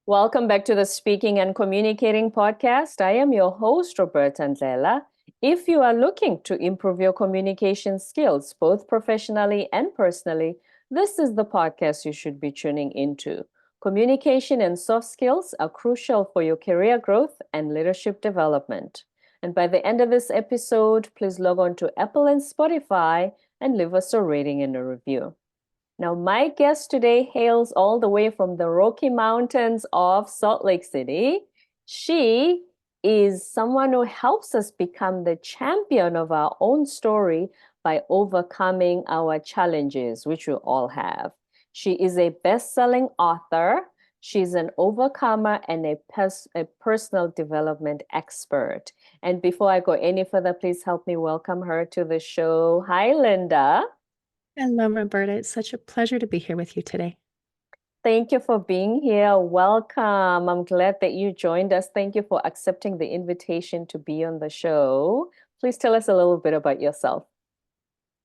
Welcome back to the Speaking and Communicating podcast. I am your host, Roberta Ndlela. If you are looking to improve your communication skills, both professionally and personally, this is the podcast you should be tuning into. Communication and soft skills are crucial for your career growth and leadership development. And by the end of this episode, please log on to Apple and Spotify and leave us a rating and a review. Now, my guest today hails all the way from the Rocky Mountains of Salt Lake City. She is someone who helps us become the champion of our own story by overcoming our challenges, which we all have. She is a best-selling author. She's an overcomer and a personal development expert. And before I go any further, please help me welcome her to the show. Hi, Linda. Hello, Roberta. It's such a pleasure to be here with you today. Thank you for being here. Welcome. I'm glad that you joined us. Thank you for accepting the invitation to be on the show. Please tell us a little bit about yourself.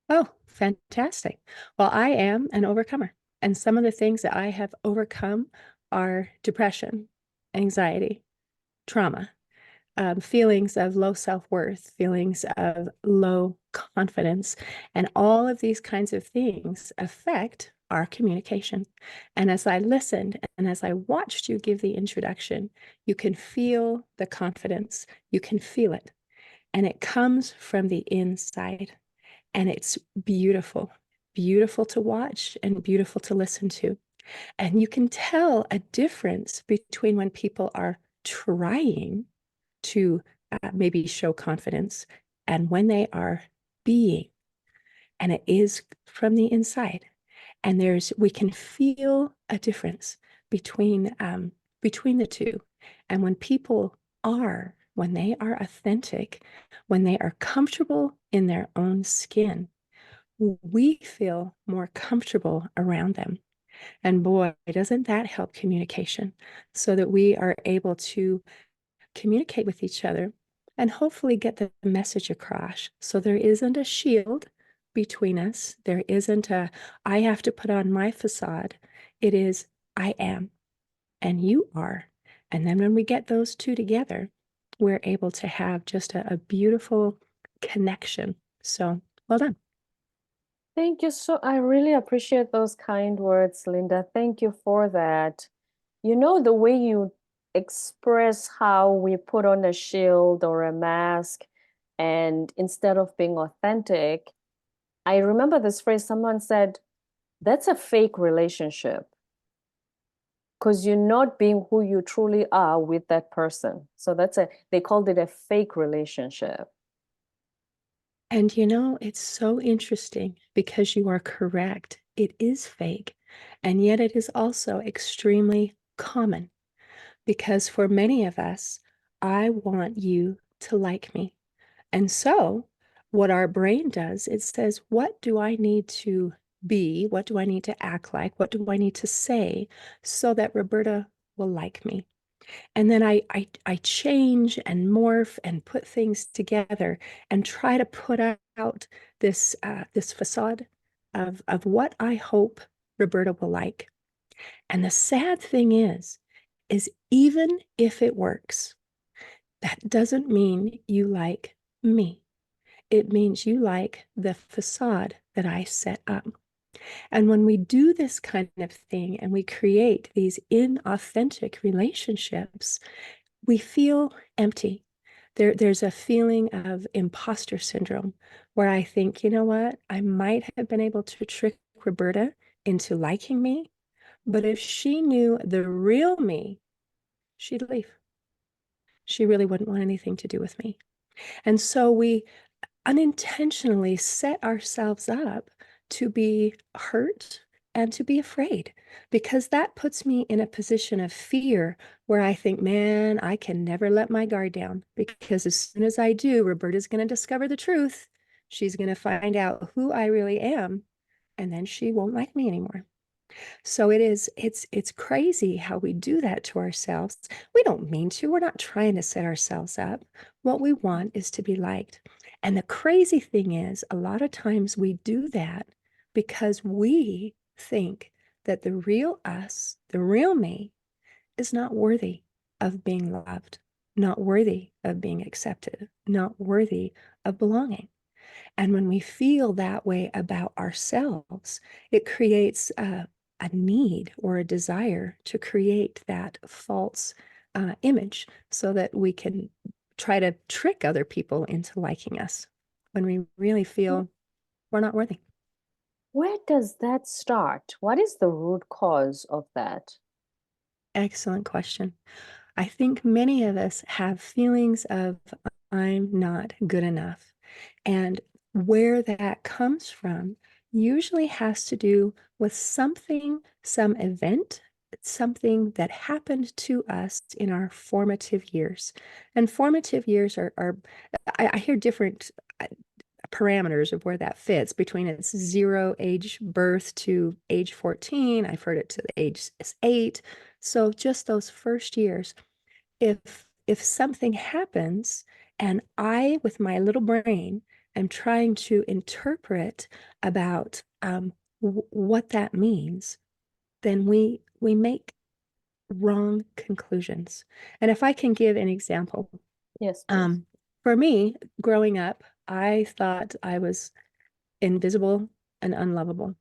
Oh, fantastic. Well, I am an overcomer, and some of the things that I have overcome are depression, anxiety, trauma, feelings of low self-worth, feelings of low confidence, and all of these kinds of things affect our communication. And as I listened and as I watched you give the introduction, you can feel the confidence, you can feel it, and it comes from the inside. And it's beautiful, beautiful to watch and beautiful to listen to. And you can tell a difference between when people are trying to maybe show confidence and when they are being. And it is from the inside. And we can feel a difference between the two. And when they are authentic, when they are comfortable in their own skin, we feel more comfortable around them. And boy, doesn't that help communication so that we are able to communicate with each other and hopefully get the message across. So there isn't a shield between us. There isn't I have to put on my facade. It is, I am, and you are. And then when we get those two together, we're able to have just a beautiful connection. So well done. Thank you I really appreciate those kind words, Linda. Thank you for that. You know, the way you express how we put on a shield or a mask, and instead of being authentic, I remember this phrase someone said, that's a fake relationship because you're not being who you truly are with that person. So they called it a fake relationship. And it's so interesting because you are correct. It is fake. And yet it is also extremely common because for many of us, I want you to like me. And so what our brain does, it says, what do I need to be? What do I need to act like? What do I need to say so that Roberta will like me? And then I change and morph and put things together and try to put out this facade of what I hope Roberta will like. And the sad thing is even if it works, that doesn't mean you like me. It means you like the facade that I set up. And when we do this kind of thing and we create these inauthentic relationships, we feel empty. There's a feeling of imposter syndrome where I think, you know what, I might have been able to trick Roberta into liking me, but if she knew the real me, she'd leave. She really wouldn't want anything to do with me. And so we unintentionally set ourselves up to be hurt and to be afraid because that puts me in a position of fear where I think, man, I can never let my guard down because as soon as I do, Roberta's going to discover the truth. She's going to find out who I really am, and then she won't like me anymore. So it's crazy how we do that to ourselves. We don't mean to. We're not trying to set ourselves up. What we want is to be liked. And the crazy thing is, a lot of times we do that because we think that the real us, the real me, is not worthy of being loved, not worthy of being accepted, not worthy of belonging. And when we feel that way about ourselves, it creates a need or a desire to create that false image so that we can try to trick other people into liking us when we really feel we're not worthy. Where does that start? What is the root cause of that? Excellent question. I think many of us have feelings of I'm not good enough. And where that comes from usually has to do with something, some event, something that happened to us in our formative years. And formative years are I hear different parameters of where that fits between its zero age birth to age 14. I've heard it to the age 8. So just those first years, if something happens and I, with my little brain, am trying to interpret about what that means, then we make wrong conclusions. And if I can give an example, Yes, please. um, for me, growing up, I thought I was invisible and unlovable.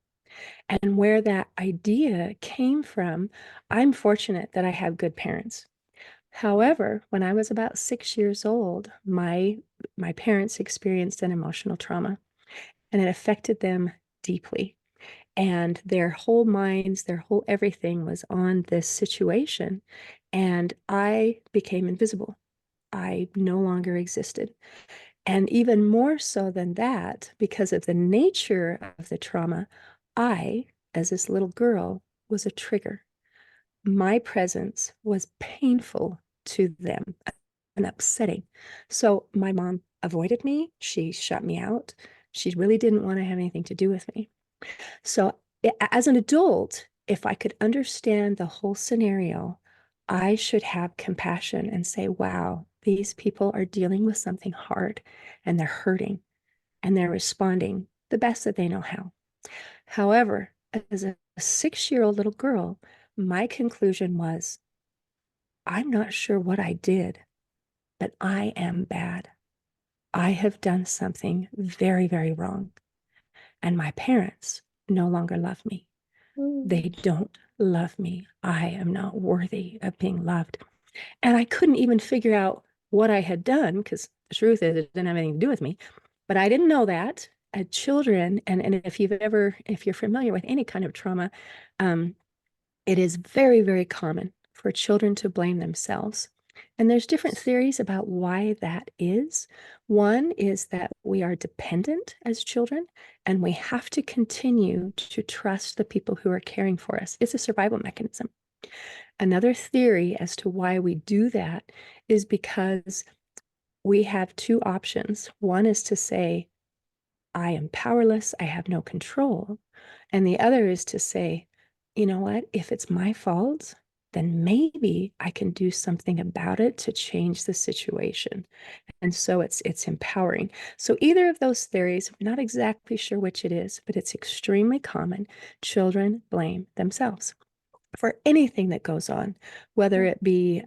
And where that idea came from, I'm fortunate that I have good parents. However, when I was about 6 years old, my parents experienced an emotional trauma and it affected them deeply. And their whole minds, their whole everything was on this situation. And I became invisible. I no longer existed. And even more so than that, because of the nature of the trauma, I, as this little girl, was a trigger. My presence was painful to them and upsetting. So my mom avoided me. She shut me out. She really didn't want to have anything to do with me. So as an adult, if I could understand the whole scenario, I should have compassion and say, wow, these people are dealing with something hard and they're hurting and they're responding the best that they know how. However, as a 6-year-old little girl, my conclusion was, I'm not sure what I did, but I am bad. I have done something very, very wrong. And my parents no longer love me. Mm. They don't love me. I am not worthy of being loved. And I couldn't even figure out what I had done because the truth is, it didn't have anything to do with me. But I didn't know that. Children, and if you're familiar with any kind of trauma, um, it is very, very common for children to blame themselves. And there's different theories about why that is. One is that we are dependent as children and we have to continue to trust the people who are caring for us. It's a survival mechanism. Another theory as to why we do that is because we have two options. One is to say, I am powerless, I have no control. And the other is to say, you know what, if it's my fault, then maybe I can do something about it to change the situation. And so it's empowering. So either of those theories, I'm not exactly sure which it is, but it's extremely common. Children blame themselves for anything that goes on, whether it be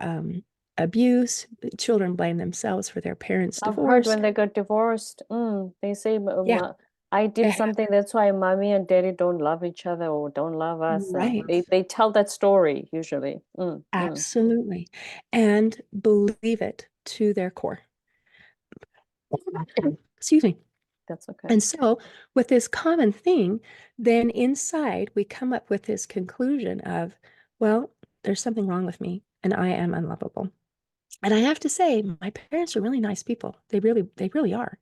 abuse, children blame themselves for their parents' I've heard divorce. when they got divorced, they say, Yeah, I did it something, that's why mommy and daddy don't love each other or don't love us. And right. they tell that story usually. Absolutely. And believe it to their core. Excuse me. That's okay. And so, with this common thing, then inside we come up with this conclusion of, well, there's something wrong with me and I am unlovable. And I have to say, my parents are really nice people. They really are.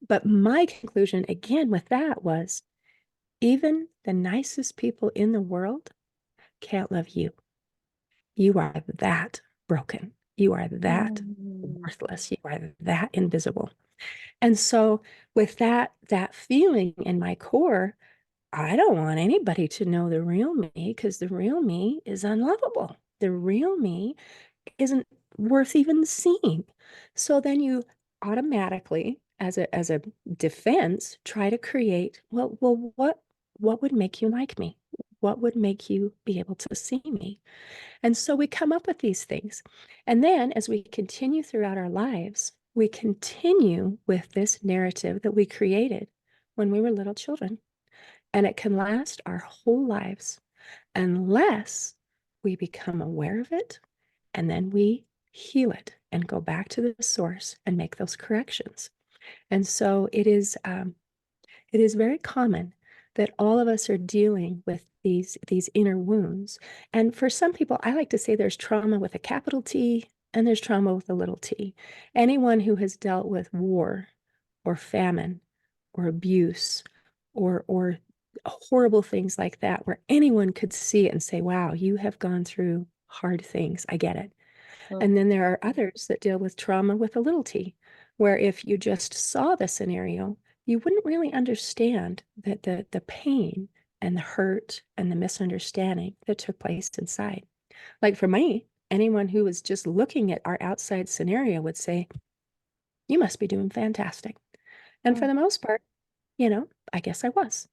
But my conclusion again with that was even the nicest people in the world can't love you. You are that broken. You are that Mm. worthless. You are that invisible. And so with that feeling in my core, I don't want anybody to know the real me because the real me is unlovable. The real me isn't worth even seeing. So then you automatically, as a defense, try to create, well, what would make you like me? What would make you be able to see me? And so we come up with these things. And then as we continue throughout our lives, we continue with this narrative that we created when we were little children. And it can last our whole lives unless we become aware of it and then we heal it and go back to the source and make those corrections. And so it is very common that all of us are dealing with these inner wounds. And for some people, I like to say there's trauma with a capital T and there's trauma with a little t. Anyone who has dealt with war or famine or abuse or horrible things like that, where anyone could see it and say, wow, you have gone through hard things. I get it. Mm, And then there are others that deal with trauma with a little t, where if you just saw the scenario, you wouldn't really understand that the pain and the hurt and the misunderstanding that took place inside. Like for me, anyone who was just looking at our outside scenario would say, you must be doing fantastic. And for mm, the most part, I guess I was.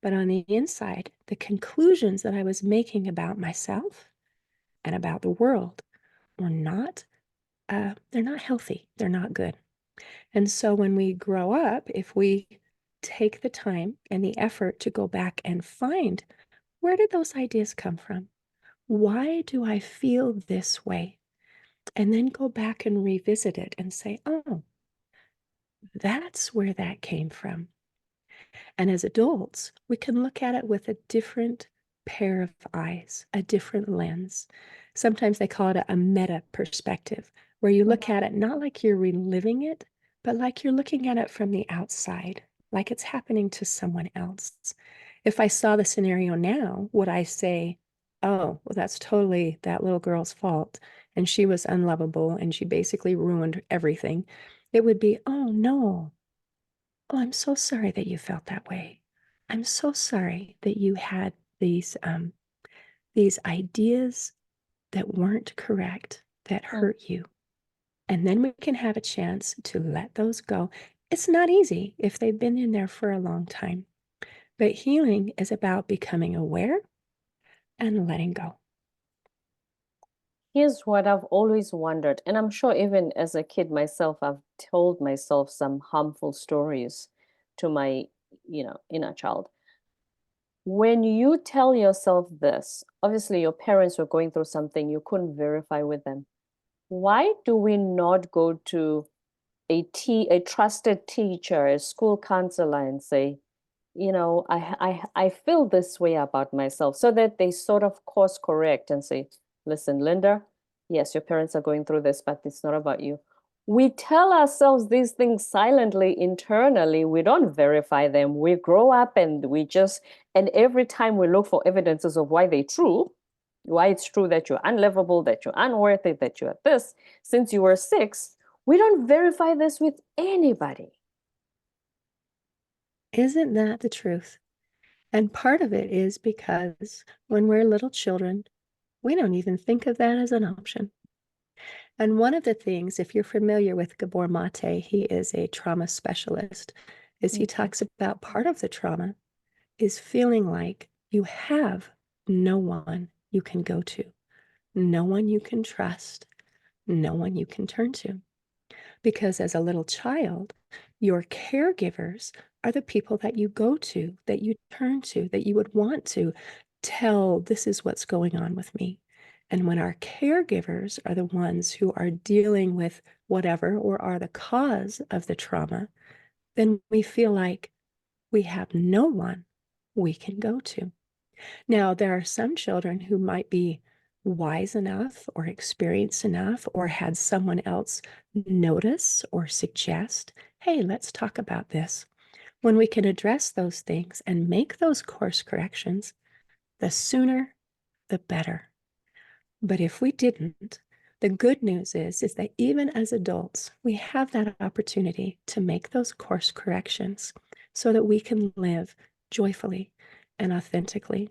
But on the inside, the conclusions that I was making about myself and about the world were not they're not healthy. They're not good. And so when we grow up, if we take the time and the effort to go back and find where did those ideas come from? Why do I feel this way? And then go back and revisit it and say, oh, that's where that came from. And as adults, we can look at it with a different pair of eyes, a different lens. Sometimes they call it a meta perspective, where you look mhm. at it not like you're reliving it, but like you're looking at it from the outside, like it's happening to someone else. If I saw the scenario now, would I say, oh, well, that's totally that little girl's fault, and she was unlovable, and she basically ruined everything? It would be, oh, no. Oh, I'm so sorry that you felt that way. I'm so sorry that you had these ideas that weren't correct, that Mm. hurt you. And then we can have a chance to let those go. It's not easy if they've been in there for a long time, but healing is about becoming aware and letting go. Here's what I've always wondered, and I'm sure even as a kid myself, I've told myself some harmful stories to my, inner child. When you tell yourself this, obviously your parents were going through something you couldn't verify with them. Why do we not go to a trusted teacher, a school counselor, and say, I feel this way about myself, so that they sort of course correct and say, listen, Linda, yes, your parents are going through this, but it's not about you. We tell ourselves these things silently, internally. We don't verify them. We grow up and every time we look for evidences of why they're true, why it's true that you're unlovable, that you're unworthy, that you're this, since you were 6, we don't verify this with anybody. Isn't that the truth? And part of it is because when we're little children, we don't even think of that as an option. And one of the things, if you're familiar with Gabor Mate, he is a trauma specialist, is he Mhm. talks about part of the trauma is feeling like you have no one you can go to, no one you can trust, no one you can turn to. Because as a little child, your caregivers are the people that you go to, that you turn to, that you would want to tell, this is what's going on with me. And when our caregivers are the ones who are dealing with whatever or are the cause of the trauma, then we feel like we have no one we can go to. Now, there are some children who might be wise enough or experienced enough or had someone else notice or suggest, hey, let's talk about this. When we can address those things and make those course corrections, the sooner, the better. But if we didn't, the good news is that even as adults, we have that opportunity to make those course corrections so that we can live joyfully and authentically.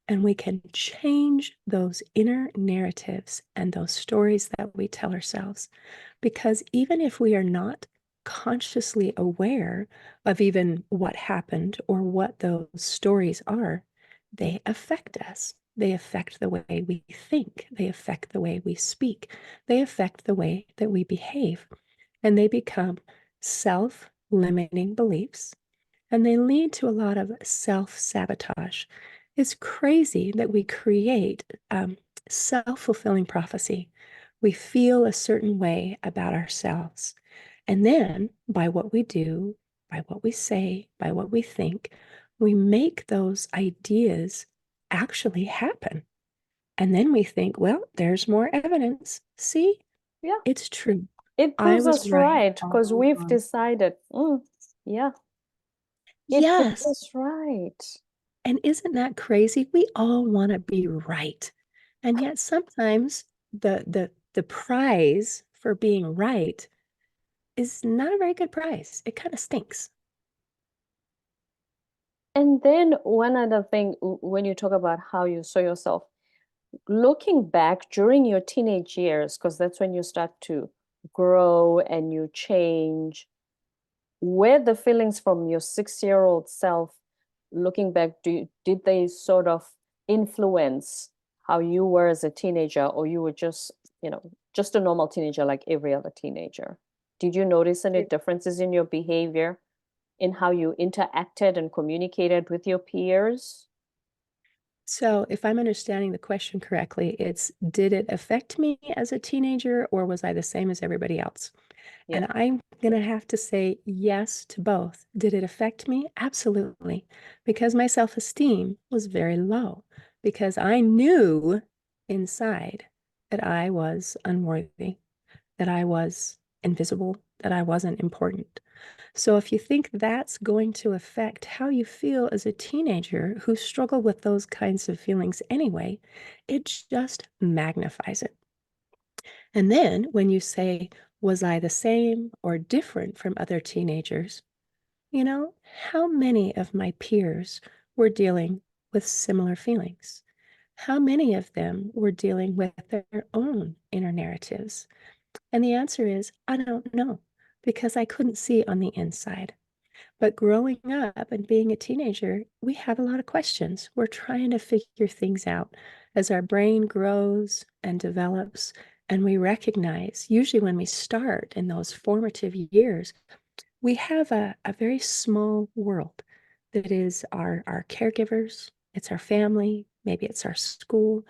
And we can change those inner narratives and those stories that we tell ourselves. Because even if we are not consciously aware of even what happened or what those stories are, they affect us. They affect the way we think. They affect the way we speak. They affect the way that we behave. And they become self-limiting beliefs. And they lead to a lot of self-sabotage. It's crazy that we create self-fulfilling prophecy. We feel a certain way about ourselves. And then by what we do, by what we say, by what we think, we make those ideas actually happen. And then we think, well, there's more evidence. See, Yeah. it's true. It I proves was us right right all because we've along. decided, yeah, it proves Yes. us right. And isn't that crazy? We all want to be right. And yet sometimes the prize for being right is not a very good prize. It kind of stinks. And then one other thing, when you talk about how you saw yourself, looking back during your teenage years, because that's when you start to grow and you change, were the feelings from your 6-year-old self, looking back, did they sort of influence how you were as a teenager, or you were just, just a normal teenager like every other teenager? Did you notice any differences in your behavior, in how you interacted and communicated with your peers? So, if I'm understanding the question correctly, it's did it affect me as a teenager or was I the same as everybody else? Yeah. And I'm going to have to say yes to both. Did it affect me? Absolutely. Because my self-esteem was very low, because I knew inside that I was unworthy, that I was invisible, that I wasn't important. So if you think that's going to affect how you feel as a teenager who struggled with those kinds of feelings anyway, it just magnifies it. And then when you say, was I the same or different from other teenagers? You know, how many of my peers were dealing with similar feelings? How many of them were dealing with their own inner narratives? And the answer is, I don't know, because I couldn't see on the inside. But growing up and being a teenager, we have a lot of questions. We're trying to figure things out as our brain grows and develops. And we recognize, usually when we start in those formative years, we have a very small world that is our caregivers, it's our family, maybe it's our school.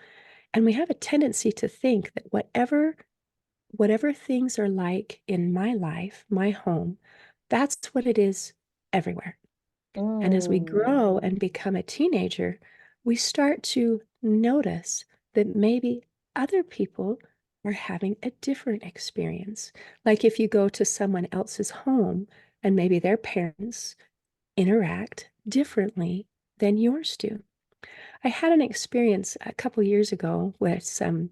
And we have a tendency to think that whatever things are like in my life, my home, that's what it is everywhere. And as we Mm, grow and become a teenager, we start to notice that maybe other people are having a different experience. Like if you go to someone else's home and maybe their parents interact differently than yours do. I had an experience a couple years ago with some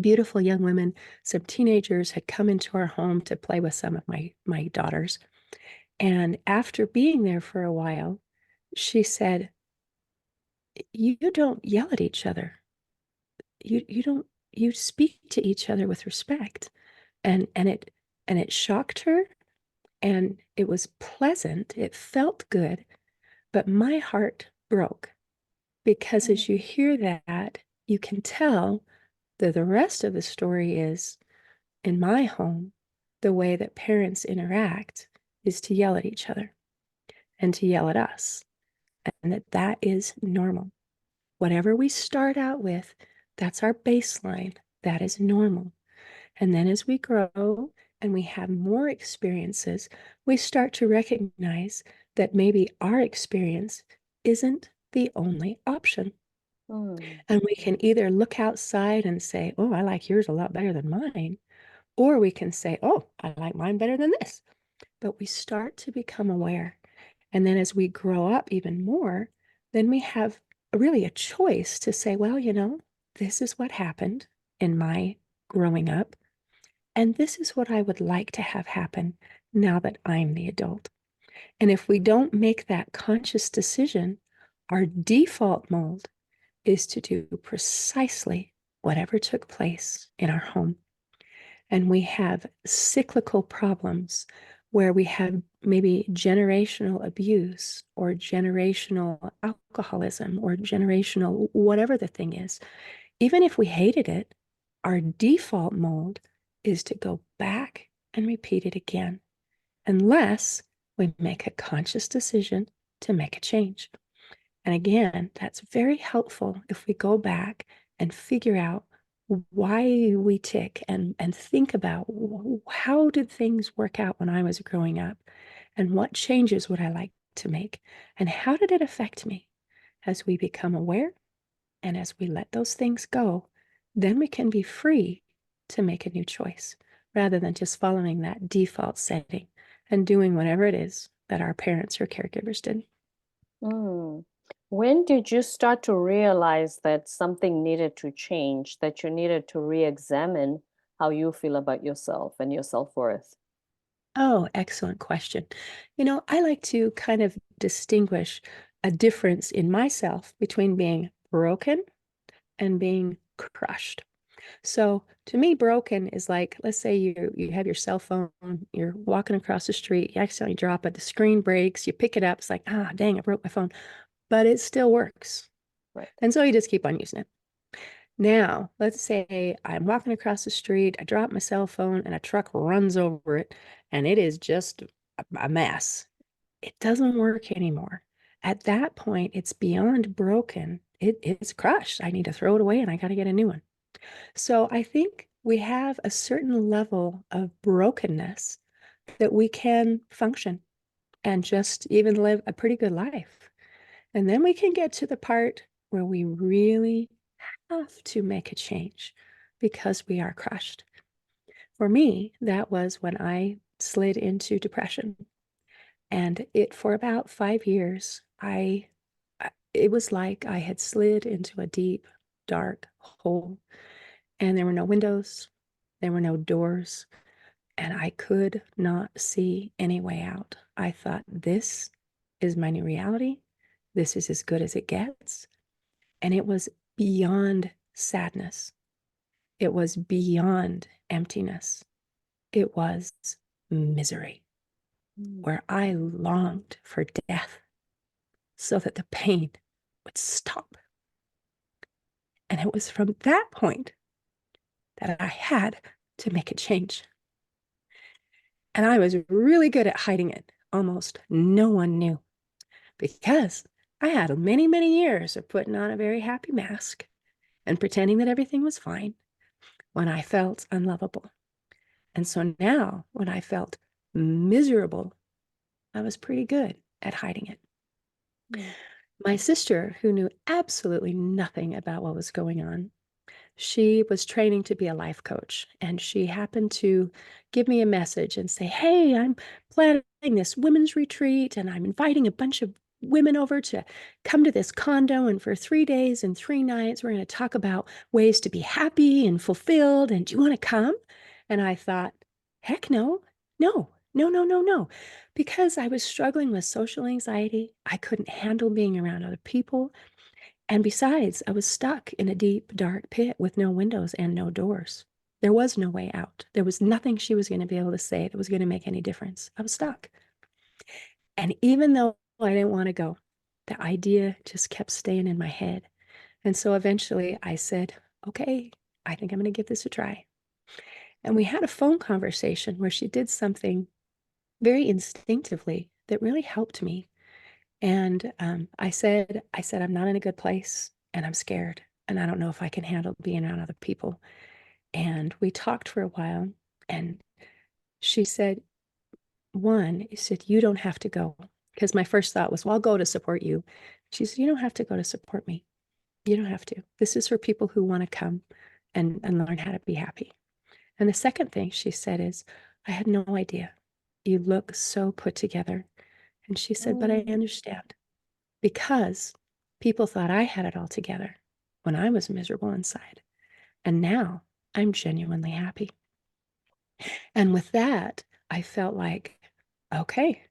beautiful young women, some teenagers had come into our home to play with some of my daughters. And after being there for a while, she said, you don't yell at each other. You don't you speak to each other with respect. And it shocked her and it was pleasant. It felt good, but my heart broke because mm, as you hear that, you can tell that the rest of the story is in my home, the way that parents interact is to yell at each other and to yell at us, and that is normal. Whatever we start out with, that's our baseline. That is normal. And then as we grow and we have more experiences, we start to recognize that maybe our experience isn't the only option. mm, And we can either look outside and say, oh, I like yours a lot better than mine. Or we can say, oh, I like mine better than this. But we start to become aware. And then as we grow up even more, then we have really a choice to say, well, this is what happened in my growing up. And this is what I would like to have happen now that I'm the adult. And if we don't make that conscious decision, our default mode is to do precisely whatever took place in our home. And we have cyclical problems where we have maybe generational abuse or generational alcoholism or generational whatever the thing is, even if we hated it, our default mode is to go back and repeat it again, unless we make a conscious decision to make a change. And again, that's very helpful if we go back and figure out why we tick and think about how did things work out when I was growing up, and what changes would I like to make, and how did it affect me. As we become aware and as we let those things go, then we can be free to make a new choice rather than just following that default setting and doing whatever it is that our parents or caregivers did. Mm. When did you start to realize that something needed to change, that you needed to re-examine how you feel about yourself and your self-worth? Oh, excellent question. I like to kind of distinguish a difference in myself between being broken and being crushed. So to me, broken is like, let's say you have your cell phone, you're walking across the street, you accidentally drop it, the screen breaks, you pick it up, it's like, ah, dang, I broke my phone, but it still works. Right. And so you just keep on using it. Now, let's say I'm walking across the street, I drop my cell phone, and a truck runs over it, and it is just a mess. It doesn't work anymore. At that point, it's beyond broken. It's crushed. I need to throw it away, and I got to get a new one. So I think we have a certain level of brokenness that we can function and just even live a pretty good life. And then we can get to the part where we really have to make a change because we are crushed. For me, that was when I slid into depression. And for about 5 years, it was like I had slid into a deep, dark hole, and there were no windows, there were no doors, and I could not see any way out. I thought, this is my new reality. This is as good as it gets. And it was beyond sadness. It was beyond emptiness. It was misery, Mm. where I longed for death so that the pain would stop. And it was from that point that I had to make a change. And I was really good at hiding it. Almost no one knew, because I had many, many years of putting on a very happy mask and pretending that everything was fine when I felt unlovable. And so now, when I felt miserable, I was pretty good at hiding it. Mm. My sister, who knew absolutely nothing about what was going on, she was training to be a life coach, and she happened to give me a message and say, "Hey, I'm planning this women's retreat, and I'm inviting a bunch of women over to come to this condo. And for 3 days and 3 nights, we're going to talk about ways to be happy and fulfilled. And do you want to come?" And I thought, heck no, no, no, no, no, no. Because I was struggling with social anxiety. I couldn't handle being around other people. And besides, I was stuck in a deep, dark pit with no windows and no doors. There was no way out. There was nothing she was going to be able to say that was going to make any difference. I was stuck. And even though I didn't want to go, the idea just kept staying in my head. And so eventually I said, okay, I think I'm going to give this a try. And we had a phone conversation where she did something very instinctively that really helped me. And I said, I'm not in a good place and I'm scared and I don't know if I can handle being around other people. And we talked for a while, and she said, you don't have to go. Because my first thought was, well, I'll go to support you. She said, you don't have to go to support me. You don't have to. This is for people who want to come and learn how to be happy. And the second thing she said is, I had no idea. You look so put together. And she said, but I Mm. understand, because people thought I had it all together when I was miserable inside. And now I'm genuinely happy. And with that, I felt like, okay,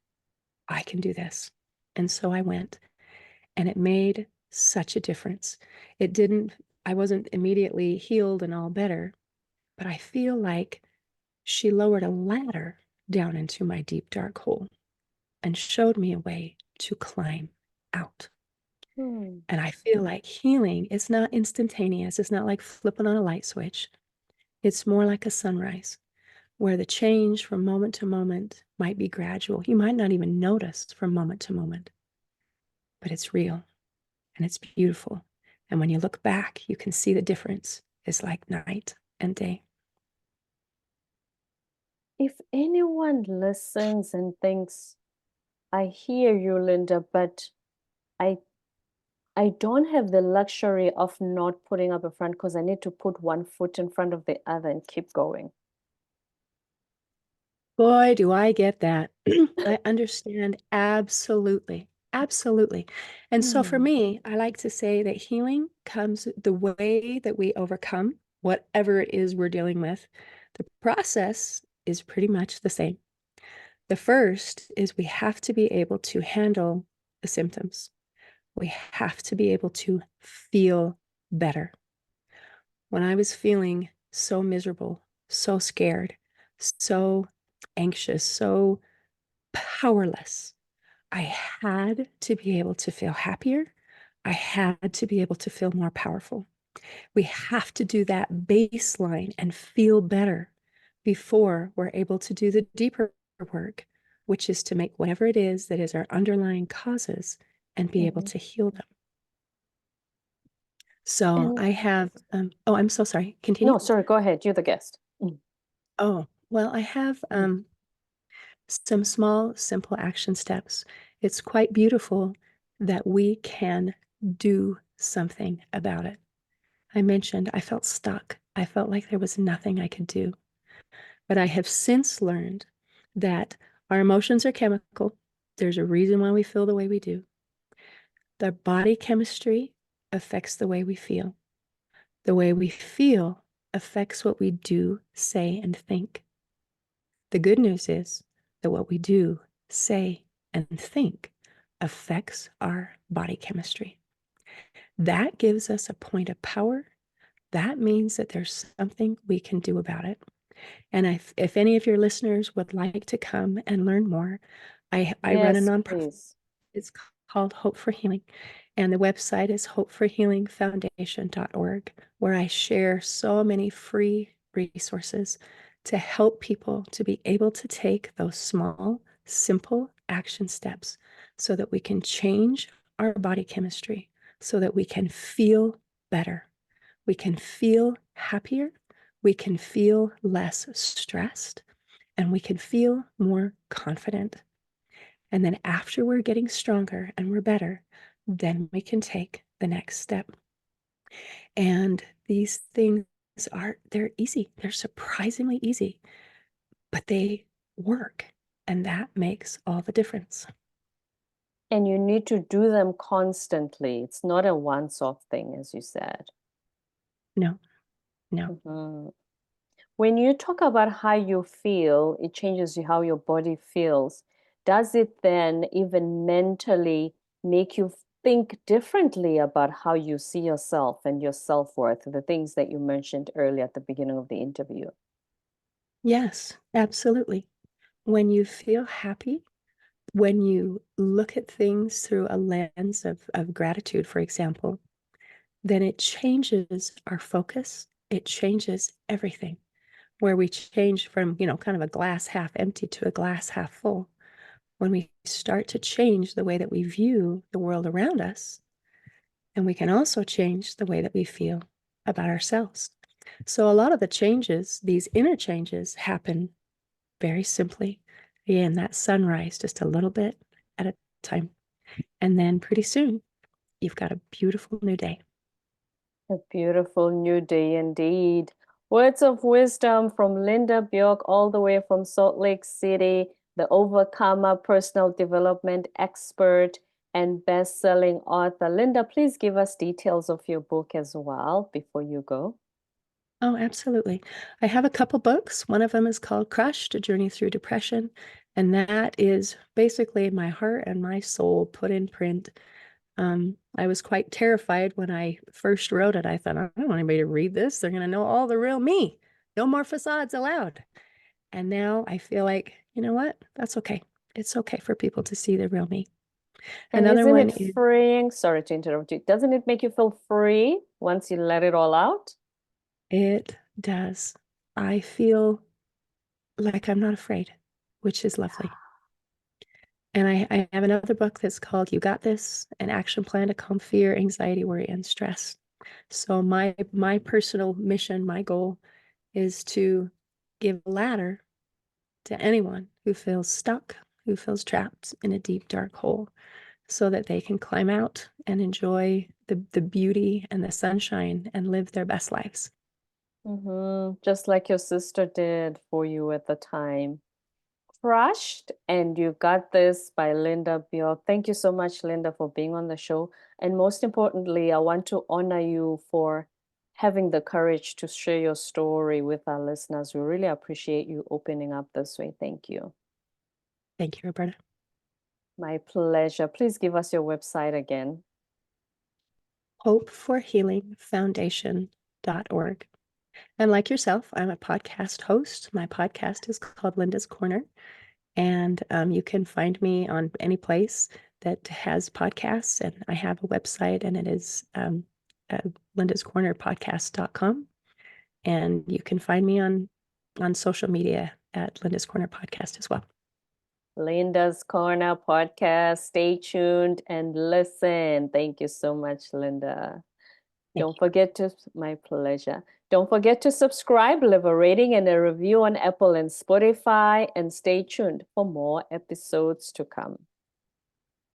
I can do this. And so I went, and it made such a difference. I wasn't immediately healed and all better, but I feel like she lowered a ladder down into my deep, dark hole and showed me a way to climb out. Hmm. And I feel like healing is not instantaneous. It's not like flipping on a light switch. It's more like a sunrise where the change from moment to moment might be gradual. You might not even notice from moment to moment, but it's real and it's beautiful. And when you look back, you can see the difference. It's like night and day. If anyone listens and thinks, I hear you, Linda, but I I don't have the luxury of not putting up a front because I need to put one foot in front of the other and keep going. Boy, do I get that. I understand absolutely. Absolutely. And so for Hmm. me, I like to say that healing comes the way that we overcome whatever it is we're dealing with. The process is pretty much the same. The first is we have to be able to handle the symptoms. We have to be able to feel better. When I was feeling so miserable, so scared, so anxious, so powerless, I had to be able to feel happier. I had to be able to feel more powerful. We have to do that baseline and feel better before we're able to do the deeper work, which is to make whatever it is that is our underlying causes and be able Mhm. to heal them. So And I have, oh, I'm so sorry. Continue. no, sorry, go ahead. You're the guest. Mm. Oh, well, I have Mm. some small, simple action steps. It's quite beautiful that we can do something about it. I mentioned I felt stuck. I felt like there was nothing I could do. But I have since learned that our emotions are chemical. There's a reason why we feel the way we do. The body chemistry affects the way we feel. The way we feel affects what we do, say, and think. The good news is that what we do, say, and think affects our body chemistry. That gives us a point of power. That means that there's something we can do about it. And if any of your listeners would like to come and learn more, I run a Yes, nonprofit. please. It's called Hope for Healing. And the website is hopeforhealingfoundation.org, where I share so many free resources to help people to be able to take those small, simple action steps so that we can change our body chemistry, so that we can feel better. We can feel happier. We can feel less stressed, and we can feel more confident. And then after we're getting stronger and we're better, then we can take the next step. And these things they're easy. They're surprisingly easy, but they work. And that makes all the difference. And you need to do them constantly. It's not a once-off thing, as you said. No, no. Mhm. When you talk about how you feel, it changes how your body feels. Does it then even mentally make you think differently about how you see yourself and your self-worth, the things that you mentioned earlier at the beginning of the interview? Yes, absolutely. When you feel happy, when you look at things through a lens of gratitude, for example, then it changes our focus. It changes everything. Where we change from, kind of a glass half empty to a glass half full. When we start to change the way that we view the world around us, and we can also change the way that we feel about ourselves. So a lot of the changes, these inner changes, happen very simply in that sunrise, just a little bit at a time. And then pretty soon, you've got a beautiful new day. A beautiful new day indeed. Words of wisdom from Linda Bjork, all the way from Salt Lake City, the overcomer, personal development expert, and best-selling author. Linda, please give us details of your book as well before you go. Oh, absolutely. I have a couple books. One of them is called Crushed, A Journey Through Depression. And that is basically my heart and my soul put in print. I was quite terrified when I first wrote it. I thought, I don't want anybody to read this. They're going to know all the real me. No more facades allowed. And now I feel like, you know what? That's okay. It's okay for people to see the real me. And Another isn't one it is freeing? Sorry to interrupt you. Doesn't it make you feel free once you let it all out? it does. I feel like I'm not afraid, which is lovely. And I have another book that's called You Got This, an action plan to calm fear, anxiety, worry, and stress. So my personal mission, my goal is to give a ladder to anyone who feels stuck, who feels trapped in a deep, dark hole, so that they can climb out and enjoy the beauty and the sunshine and live their best lives. Just like your sister did for you at the time. Crushed and You Got This by Linda Bjork. Thank you so much, Linda, for being on the show. And most importantly, I want to honor you for having the courage to share your story with our listeners. We really appreciate you opening up this way. Thank you. Thank you, Roberta. My pleasure. Please give us your website again. hopeforhealingfoundation.org. And like yourself, I'm a podcast host. My podcast is called Linda's Corner. And you can find me on any place that has podcasts. And I have a website, and it is lindascornerpodcast.com. And you can find me on social media at Linda's Corner Podcast as well. Linda's Corner podcast. Stay tuned and listen. Thank you so much, Linda. Don't forget to, my pleasure. Don't forget to subscribe, leave a rating and a review on Apple and Spotify, and stay tuned for more episodes to come.